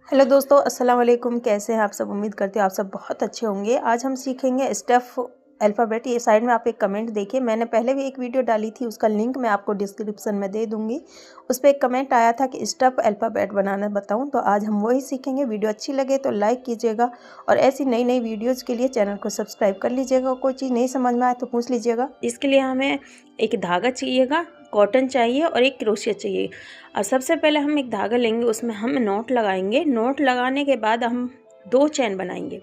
Hello दोस्तों, अस्सलाम वालेकुम। कैसे हैं आप सब? उम्मीद करते हैं आप सब बहुत अच्छे होंगे। आज हम सीखेंगे स्टेप अल्फ़ाबेट। ये साइड में आप एक कमेंट देखिए, मैंने पहले भी एक वीडियो डाली थी, उसका लिंक मैं आपको डिस्क्रिप्शन में दे दूँगी। उस पे एक कमेंट आया था कि स्टेप अल्फ़ाबेट बनाना बताऊँ, तो आज हम वही सीखेंगे। वीडियो अच्छी लगे तो लाइक कीजिएगा और ऐसी नई-नई वीडियोज़ के लिए चैनल को सब्सक्राइब कर लीजिएगा। कोई चीज़ नहीं समझ में आए तो पूछ लीजिएगा। इसके लिए हमें एक धागा चाहिएगा, कॉटन चाहिए और एक क्रोशिया चाहिए। और सबसे पहले हम एक धागा लेंगे, उसमें हम नॉट लगाएंगे। नॉट लगाने के बाद हम 2 चैन बनाएंगे,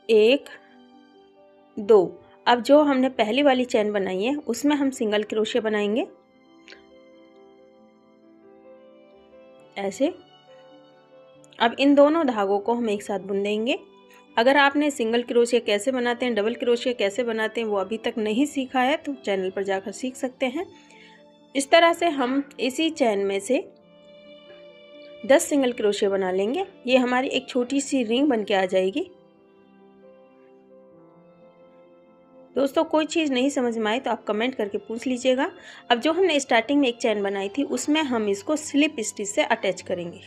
1 2। अब जो हमने पहली वाली चैन बनाई है उसमें हम सिंगल क्रोशिया बनाएंगे ऐसे। अब इन दोनों धागों को हम एक साथ बुन देंगे। अगर आपने सिंगल क्रोशिया कैसे बनाते हैं, डबल क्रोशिया कैसे बनाते हैं वो अभी तक नहीं सीखा है तो चैनल पर जाकर सीख सकते हैं। इस तरह से हम इसी चैन में से 10 सिंगल क्रोशिया बना लेंगे। ये हमारी एक छोटी सी रिंग बन के आ जाएगी। दोस्तों, कोई चीज़ नहीं समझ में आए तो आप कमेंट करके पूछ लीजिएगा। अब जो हमने स्टार्टिंग में एक चैन बनाई थी उसमें हम इसको स्लिप स्टिच से अटैच करेंगे।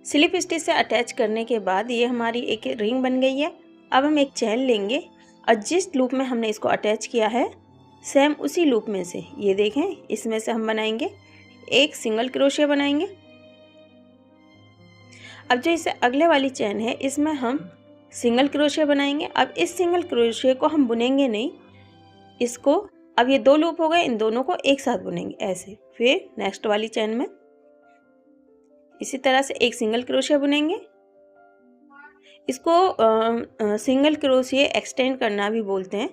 स्लिप स्टिच से अटैच करने के बाद ये हमारी एक रिंग बन गई है। अब हम एक चैन लेंगे और जिस लूप में हमने इसको अटैच किया है सेम उसी लूप में से, ये देखें, इसमें से हम बनाएंगे एक सिंगल क्रोशिया बनाएंगे। अब जो इससे अगले वाली चैन है इसमें हम सिंगल क्रोशिया बनाएंगे। अब इस सिंगल क्रोशिया को हम बुनेंगे नहीं, इसको, अब ये 2 लूप हो गए, इन दोनों को एक साथ बुनेंगे ऐसे। फिर नेक्स्ट वाली चैन में इसी तरह से एक सिंगल क्रोशिया बुनेंगे। इसको सिंगल क्रोशिया एक्सटेंड करना भी बोलते हैं।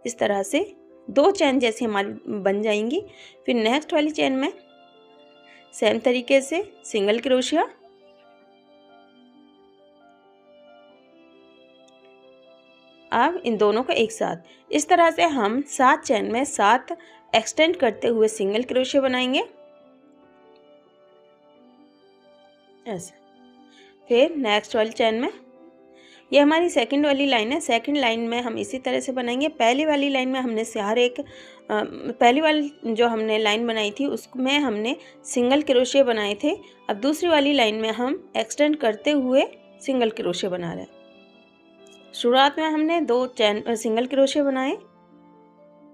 इस तरह से 2 चैन जैसे हमारी बन जाएंगी। फिर नेक्स्ट वाली चैन में सेम तरीके से सिंगल क्रोशिया, अब इन दोनों को एक साथ। इस तरह से हम 7 चैन में 7 एक्सटेंड करते हुए सिंगल क्रोशिया बनाएंगे ऐसे। फिर नेक्स्ट वाली चैन में, ये हमारी सेकंड वाली लाइन है, सेकंड लाइन में हम इसी तरह से बनाएंगे। पहली वाली लाइन में हमने से हर एक पहली वाली जो हमने लाइन बनाई थी उसमें हमने सिंगल क्रोशिया बनाए थे। अब दूसरी वाली लाइन में हम एक्सटेंड करते हुए सिंगल क्रोशिया बना रहे हैं। शुरुआत में हमने 2 चैन सिंगल क्रोशिया बनाए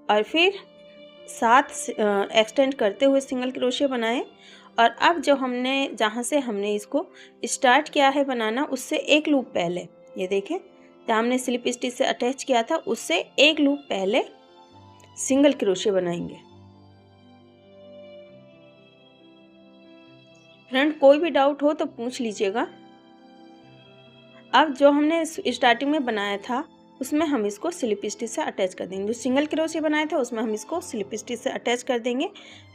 और फिर 7 एक्सटेंड करते हुए सिंगल क्रोशिया बनाए। और अब जो हमने जहाँ से हमने इसको स्टार्ट किया है बनाना उससे एक लूप पहले, ये देखें, जहाँ हमने स्लिप स्टिच से अटैच किया था उससे एक लूप पहले सिंगल क्रोशिया बनाएंगे। फ्रेंड, कोई भी डाउट हो तो पूछ लीजिएगा। अब जो हमने स्टार्टिंग में बनाया था उसमें हम इसको स्लिप स्टिच से अटैच कर देंगे। जो सिंगल क्रोशिया बनाया था उसमें हम इसको स्लिप स्टिच से अटैच कर देंगे।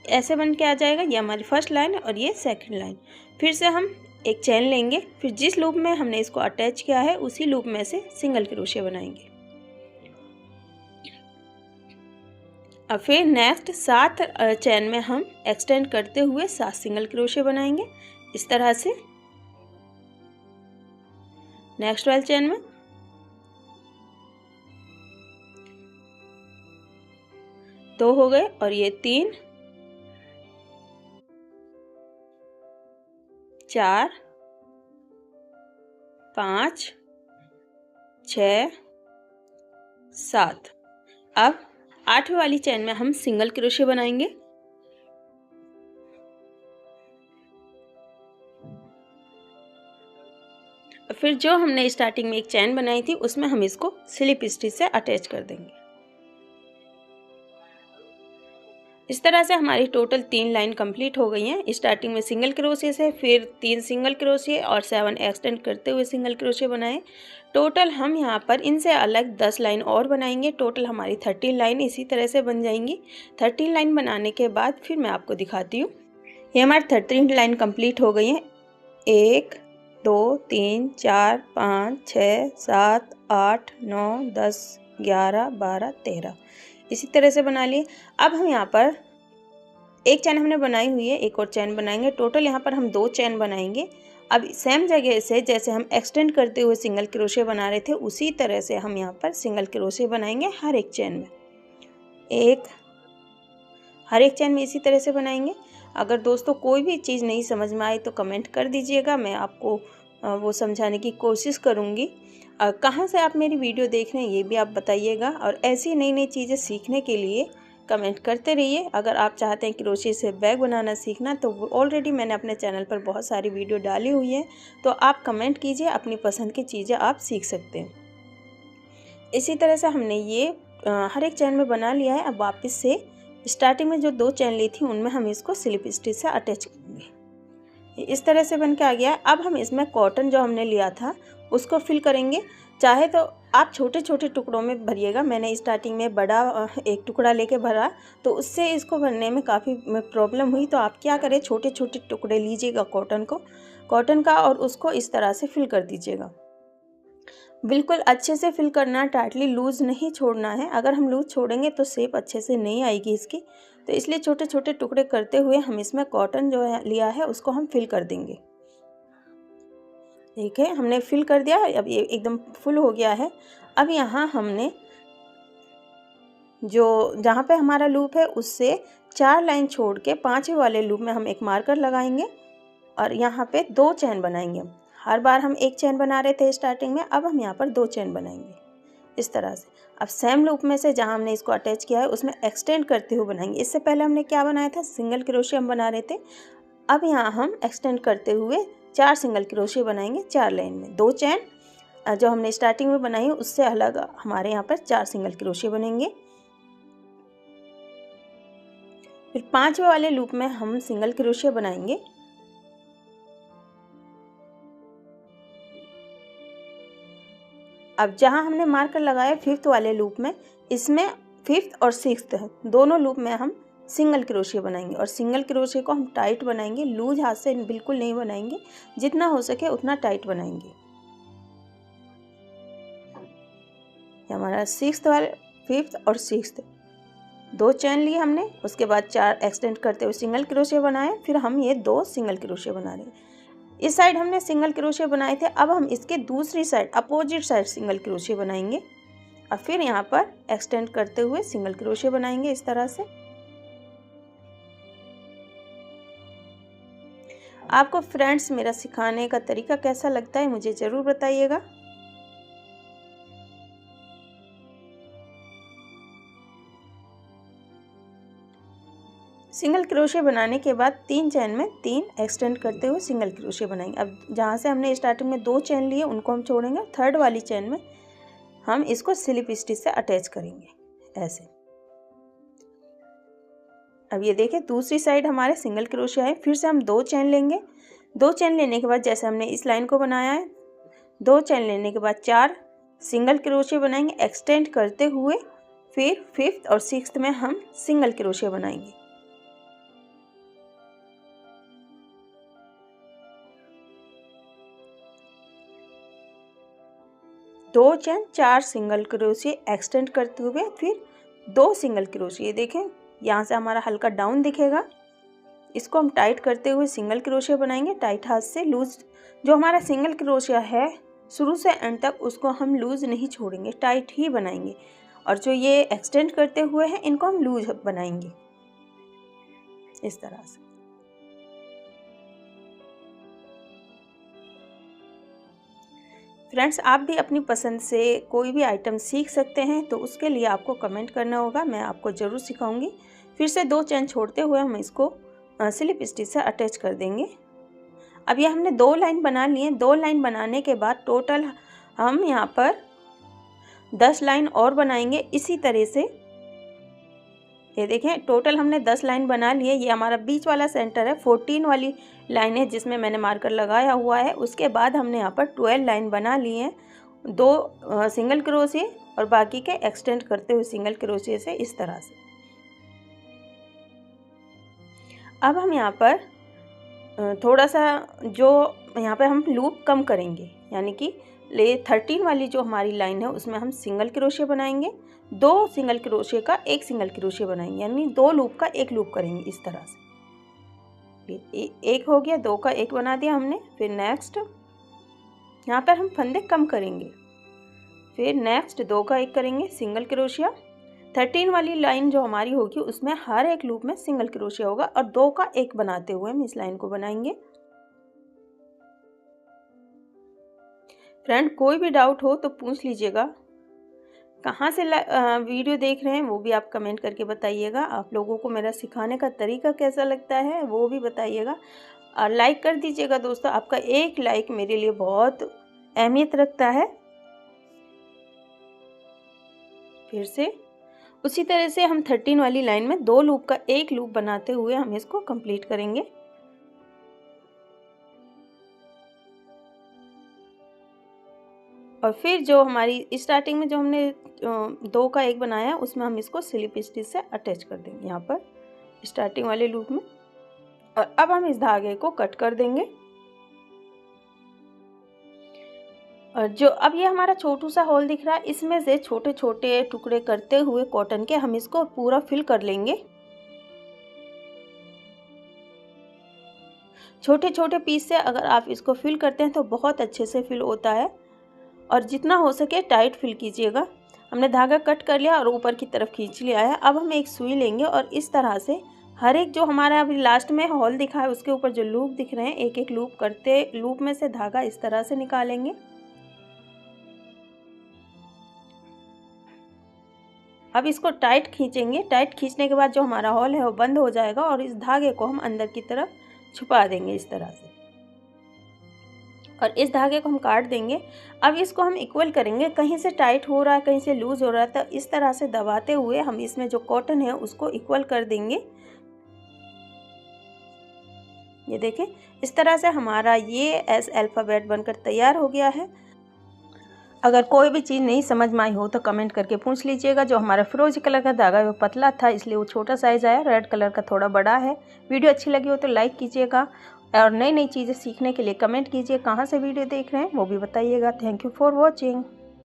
ऐसे बन के आ जाएगा। ये हमारी फर्स्ट लाइन और ये सेकंड लाइन। फिर से हम एक चैन लेंगे, फिर जिस लूप में हमने इसको अटैच किया है उसी लूप में से सिंगल क्रोशिया बनाएंगे। अब फिर नेक्स्ट 7 चैन में हम एक्सटेंड करते हुए 7 सिंगल क्रोशिया बनाएंगे इस तरह से। नेक्स्ट वाली चैन में 2 हो गए और ये 3 4 5 6 7। अब 8वीं वाली चैन में हम सिंगल क्रोशिया बनाएंगे। फिर जो हमने स्टार्टिंग में एक चैन बनाई थी उसमें हम इसको स्लिप स्टिच से अटैच कर देंगे। इस तरह से हमारी टोटल 3 लाइन कंप्लीट हो गई हैं। स्टार्टिंग में सिंगल क्रोशिया से, फिर 3 सिंगल क्रोशिया और 7 एक्सटेंड करते हुए सिंगल क्रोशिया बनाए। टोटल हम यहाँ पर इनसे अलग 10 लाइन और बनाएंगे। टोटल हमारी 13 लाइन इसी तरह से बन जाएंगी। 13 लाइन बनाने के बाद फिर मैं आपको दिखाती हूँ। ये हमारी 13 लाइन कंप्लीट हो गई हैं। 1 2 3 4 5 6 7 8 9 10 11 12 13 इसी तरह से बना लिए। अब हम यहाँ पर एक चैन हमने बनाई हुई है, एक और चैन बनाएंगे। टोटल यहाँ पर हम 2 चैन बनाएंगे। अब सेम जगह से जैसे हम एक्सटेंड करते हुए सिंगल क्रोशिया बना रहे थे उसी तरह से हम यहाँ पर सिंगल क्रोशिया बनाएंगे हर एक चैन में। 1 हर एक चैन में इसी तरह से बनाएंगे। अगर दोस्तों कोई भी चीज़ नहीं समझ में आए तो कमेंट कर दीजिएगा, मैं आपको वो समझाने की कोशिश करूँगी। कहाँ से आप मेरी वीडियो देख रहे हैं ये भी आप बताइएगा, और ऐसी नई नई चीज़ें सीखने के लिए कमेंट करते रहिए। अगर आप चाहते हैं क्रोशे से बैग बनाना सीखना तो ऑलरेडी मैंने अपने चैनल पर बहुत सारी वीडियो डाली हुई है, तो आप कमेंट कीजिए, अपनी पसंद की चीज़ें आप सीख सकते हैं। इसी तरह से हमने ये हर एक चैन में बना लिया है। अब वापस से स्टार्टिंग में जो 2 चैन ली थी उनमें हम इसको स्लिप स्टिच से अटैच करेंगे। इस तरह से बन के आ गया है। अब हम इसमें कॉटन जो हमने लिया था उसको फिल करेंगे। चाहे तो आप छोटे छोटे टुकड़ों में भरिएगा, मैंने स्टार्टिंग में बड़ा एक टुकड़ा लेके भरा तो उससे इसको भरने में काफ़ी प्रॉब्लम हुई। तो आप क्या करें, छोटे छोटे टुकड़े लीजिएगा कॉटन का और उसको इस तरह से फिल कर दीजिएगा। बिल्कुल अच्छे से फिल करना, टाइटली लूज़ नहीं छोड़ना है। अगर हम लूज़ छोड़ेंगे तो शेप अच्छे से नहीं आएगी इसकी, तो इसलिए छोटे छोटे टुकड़े करते हुए हम इसमें कॉटन जो है लिया है उसको हम फिल कर देंगे। ठीक है, हमने फिल कर दिया। अब ये एकदम फुल हो गया है। अब यहाँ हमने जो जहाँ पे हमारा लूप है उससे 4 लाइन छोड़ के 5वें वाले लूप में हम एक मार्कर लगाएंगे और यहाँ पे 2 चैन बनाएंगे। हर बार हम एक चैन बना रहे थे स्टार्टिंग में, अब हम यहाँ पर 2 चैन बनाएंगे इस तरह से। अब सेम लूप में से जहाँ हमने इसको अटैच किया है उसमें एक्सटेंड करते हुए बनाएंगे। इससे पहले हमने क्या बनाया था, सिंगल क्रोशे हम बना रहे थे। अब यहाँ हम एक्सटेंड करते हुए 4 सिंगल क्रोशे बनाएंगे 4 लाइन में। 2 चैन जो हमने स्टार्टिंग में बनाई है उससे अलग हमारे यहाँ पर 4 सिंगल क्रोशे बनेंगे। फिर 5वें वाले लूप में हम सिंगल क्रोशे बनाएंगे। अब जहाँ हमने मार्कर लगाया 5th वाले लूप में, इसमें 5th और 6th दोनों लूप में हम सिंगल क्रोशे बनाएंगे और सिंगल क्रोशे को हम टाइट बनाएंगे, लूज हाथ से बिल्कुल नहीं बनाएंगे, जितना हो सके उतना टाइट बनाएंगे। हमारा 6th वाले 5th और 6th 2 चैन लिए हमने, उसके बाद 4 एक्सटेंड करते हुए सिंगल क्रोशे बनाए, फिर हम ये 2 सिंगल क्रोशे बना रहे हैं। इस साइड हमने सिंगल क्रोशे बनाए थे, अब हम इसके दूसरी side opposite side single crochet बनाएंगे और फिर यहाँ पर एक्सटेंड करते हुए सिंगल क्रोशे बनाएंगे इस तरह से। आपको फ्रेंड्स मेरा सिखाने का तरीका कैसा लगता है मुझे ज़रूर बताइएगा। सिंगल क्रोशे बनाने के बाद 3 चैन में 3 एक्सटेंड करते हुए सिंगल क्रोशे बनाएंगे। अब जहाँ से हमने स्टार्टिंग में 2 चैन लिए उनको हम छोड़ेंगे, 3rd वाली चैन में हम इसको स्लिप स्टिच से अटैच करेंगे ऐसे। अब ये देखिए दूसरी साइड हमारे सिंगल क्रोशे है, फिर से हम 2 चैन लेंगे। 2 चैन लेने के बाद जैसे हमने इस लाइन को बनाया है, 2 चैन लेने के बाद 4 सिंगल क्रोशे बनाएंगे एक्सटेंड करते हुए, फिर 5th और 6th में हम सिंगल क्रोशे बनाएंगे। दो चैन 4 सिंगल क्रोशे एक्सटेंड करते हुए फिर 2 सिंगल क्रोशे। ये देखें यहाँ से हमारा हल्का डाउन दिखेगा, इसको हम टाइट करते हुए सिंगल क्रोशे बनाएंगे टाइट हाथ से। लूज जो हमारा सिंगल क्रोशा है शुरू से एंड तक उसको हम लूज नहीं छोड़ेंगे, टाइट ही बनाएंगे, और जो ये एक्सटेंड करते हुए हैं इनको हम लूज बनाएंगे इस तरह से। फ्रेंड्स आप भी अपनी पसंद से कोई भी आइटम सीख सकते हैं, तो उसके लिए आपको कमेंट करना होगा, मैं आपको ज़रूर सिखाऊंगी। फिर से 2 चैन छोड़ते हुए हम इसको स्लिप स्टिच से अटैच कर देंगे। अब ये हमने 2 लाइन बना लिए। 2 लाइन बनाने के बाद टोटल हम यहाँ पर 10 लाइन और बनाएंगे इसी तरह से। ये देखें टोटल हमने 10 लाइन बना लिए। ये हमारा बीच वाला सेंटर है, 14 वाली लाइन है जिसमें मैंने मार्कर लगाया हुआ है। उसके बाद हमने यहाँ पर 12 लाइन बना लिए हैं, 2 सिंगल क्रोशे और बाकी के एक्सटेंड करते हुए सिंगल क्रोशे से इस तरह से। अब हम यहाँ पर थोड़ा सा जो यहाँ पर हम लूप कम करेंगे, यानी कि 13 वाली जो हमारी लाइन है उसमें हम सिंगल क्रोशे बनाएंगे, 2 सिंगल क्रोशे का 1 सिंगल क्रोशे बनाएंगे, यानी 2 लूप का 1 लूप करेंगे इस तरह से। फिर 1 हो गया, 2 का 1 बना दिया हमने। फिर नेक्स्ट यहाँ पर हम फंदे कम करेंगे, फिर नेक्स्ट 2 का 1 करेंगे सिंगल क्रोशिया, 13 वाली लाइन जो हमारी होगी उसमें हर एक लूप में सिंगल क्रोशिया होगा और 2 का 1 बनाते हुए हम इस लाइन को बनाएंगे। फ्रेंड कोई भी डाउट हो तो पूछ लीजिएगा। कहाँ से वीडियो देख रहे हैं वो भी आप कमेंट करके बताइएगा। आप लोगों को मेरा सिखाने का तरीका कैसा लगता है वो भी बताइएगा और लाइक कर दीजिएगा दोस्तों। आपका एक लाइक मेरे लिए बहुत अहमियत रखता है। फिर से उसी तरह से हम 13 वाली लाइन में 2 लूप का 1 लूप बनाते हुए हम इसको कंप्लीट करेंगे। और फिर जो हमारी स्टार्टिंग में जो हमने 2 का 1 बनाया है उसमें हम इसको स्लिप स्टिच से अटैच कर देंगे यहाँ पर स्टार्टिंग वाले लूप में। और अब हम इस धागे को कट कर देंगे। और जो अब ये हमारा छोटू सा होल दिख रहा है इसमें से छोटे छोटे टुकड़े करते हुए कॉटन के हम इसको पूरा फिल कर लेंगे। छोटे छोटे पीस से अगर आप इसको फिल करते हैं तो बहुत अच्छे से फिल होता है और जितना हो सके टाइट फिल कीजिएगा। हमने धागा कट कर लिया और ऊपर की तरफ खींच लिया है। अब हम एक सुई लेंगे और इस तरह से हर एक जो हमारा अभी लास्ट में हॉल दिखा है उसके ऊपर जो लूप दिख रहे हैं एक एक लूप करते लूप में से धागा इस तरह से निकालेंगे। अब इसको टाइट खींचेंगे। टाइट खींचने के बाद जो हमारा हॉल है वो बंद हो जाएगा और इस धागे को हम अंदर की तरफ छुपा देंगे इस तरह से और इस धागे को हम काट देंगे। अब इसको हम इक्वल करेंगे। कहीं से टाइट हो रहा है कहीं से लूज हो रहा है तो इस तरह से दबाते हुए हम इसमें जो कॉटन है उसको इक्वल कर देंगे। ये देखें इस तरह से हमारा ये एस अल्फ़ाबेट बनकर तैयार हो गया है। अगर कोई भी चीज़ नहीं समझ में आई हो तो कमेंट करके पूछ लीजिएगा। जो हमारा फिरोजी कलर का धागा है वो पतला था इसलिए वो छोटा साइज़ आया। रेड कलर का थोड़ा बड़ा है। वीडियो अच्छी लगी हो तो लाइक कीजिएगा और नई नई चीज़ें सीखने के लिए कमेंट कीजिए। कहाँ से वीडियो देख रहे हैं वो भी बताइएगा। Thank you for watching.